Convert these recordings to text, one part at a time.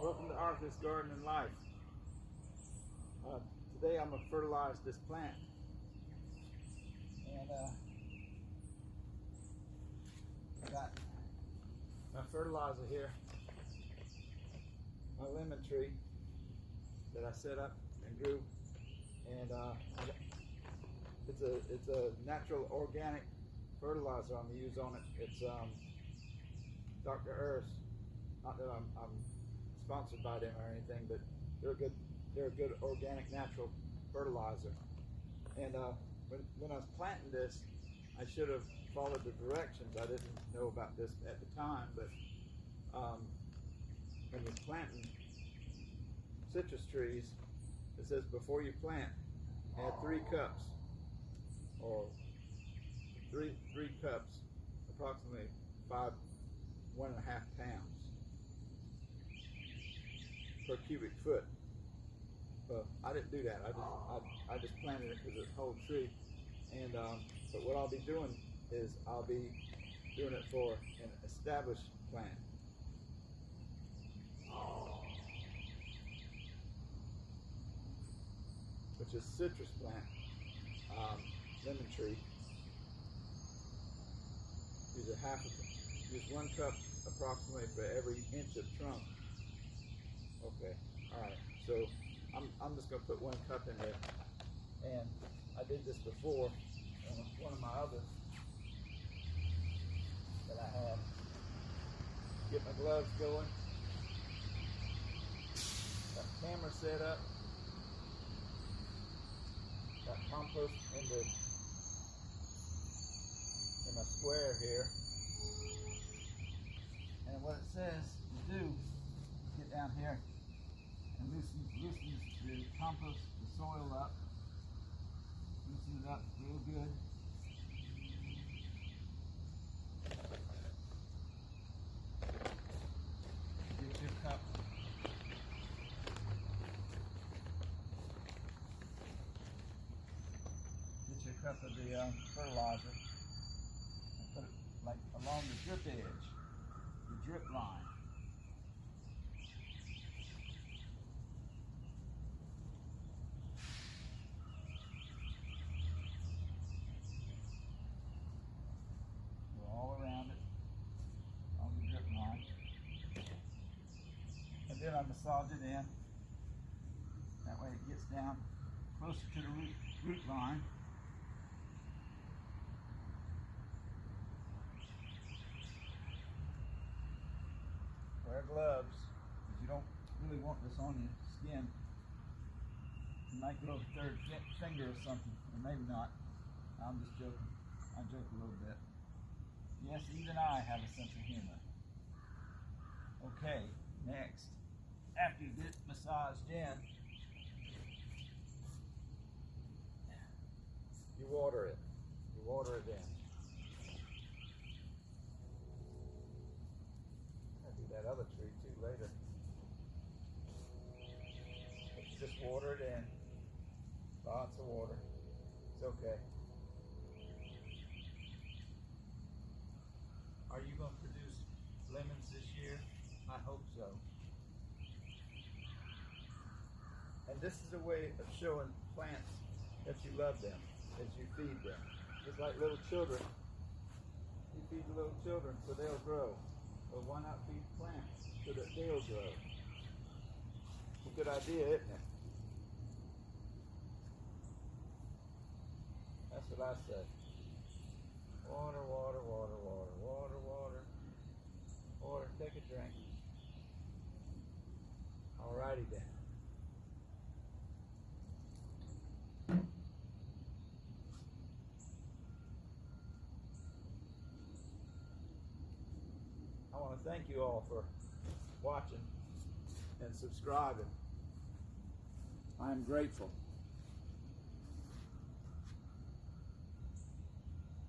Welcome to Arthur's Garden and Life. Today I'm going to fertilize this plant. And I got my fertilizer here, my lemon tree that I set up and grew. And it's a natural organic fertilizer I'm going to use on it. It's Dr. Earth's. Not that I'm sponsored by them or anything, but they're a good organic natural fertilizer. And when I was planting this, I should have followed the directions. I didn't know about this at the time, but when you're planting citrus trees, it says before you plant, add 3 cups, or three cups, approximately 1.5 pounds per cubic foot. Well, I didn't do that. I just planted it because it's a whole tree. And but what I'll be doing is I'll be doing it for an established plant. Which is citrus plant, lemon tree. Use 1 cup approximately for every inch of trunk. Okay, all right. So I'm just gonna put 1 cup in there, and I did this before on one of my others that I had. Get my gloves going. Got the camera set up. Got compost in my square here. And what it says to do, get down here and loosens the compost, the soil up. Loosen it up real good. Get your cup. Get your cup of the fertilizer and put it like along the drip edge, the drip line. All around it, on the drip line. And then I massage it in. That way it gets down closer to the root line. Wear gloves, because you don't really want this on your skin. You might go a 3rd finger or something, or maybe not. I'm just joking. I joke a little bit. Yes, even I have a sense of humor. Okay, next. After you get massaged in, you water it. You water it in. I'll do that other tree too later. But you just water it in. Lots of water. It's okay. Are you going to produce lemons this year? I hope so. And this is a way of showing plants that you love them, as you feed them. Just like little children. You feed the little children so they'll grow. But why not feed plants so that they'll grow? It's a good idea, isn't it? That's what I say. Water, water, water, water, water, water. Water, take a drink. Alrighty then. I want to thank you all for watching and subscribing. I am grateful.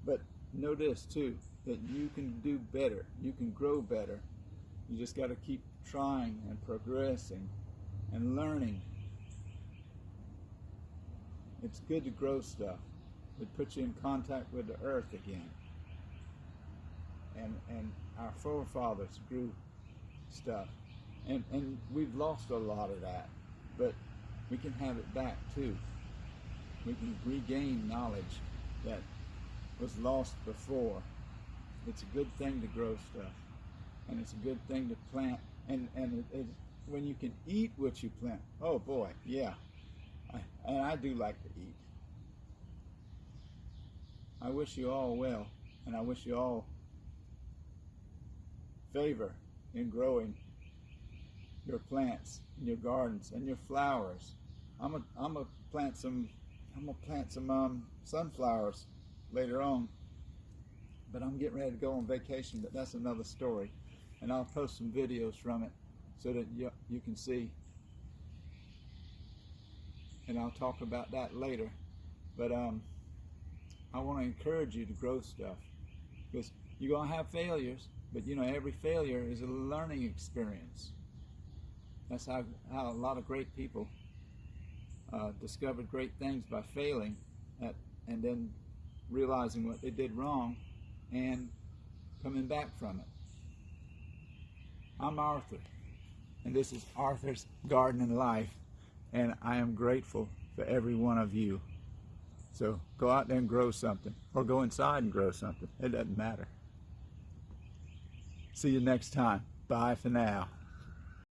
But know this too, that you can do better. You can grow better. You just got to keep trying and progressing and learning. It's good to grow stuff. It puts you in contact with the earth again. And our forefathers grew stuff. And we've lost a lot of that, but we can have it back too. We can regain knowledge that was lost before. It's a good thing to grow stuff, and it's a good thing to plant, and when you can eat what you plant, oh boy, yeah. And I do like to eat. I wish you all well, and I wish you all favor in growing your plants, in your gardens, and your flowers. I'm gonna plant some sunflowers later on, but I'm getting ready to go on vacation. But that's another story, and I'll post some videos from it so that you can see. And I'll talk about that later. But I want to encourage you to grow stuff, because you're going to have failures, but you know, every failure is a learning experience. That's how a lot of great people discovered great things, by failing and then realizing what they did wrong and coming back from it. I'm Arthur, and this is Arthur's Garden and Life, and I am grateful for every one of you. So go out there and grow something, or go inside and grow something. It doesn't matter. See you next time. Bye for now.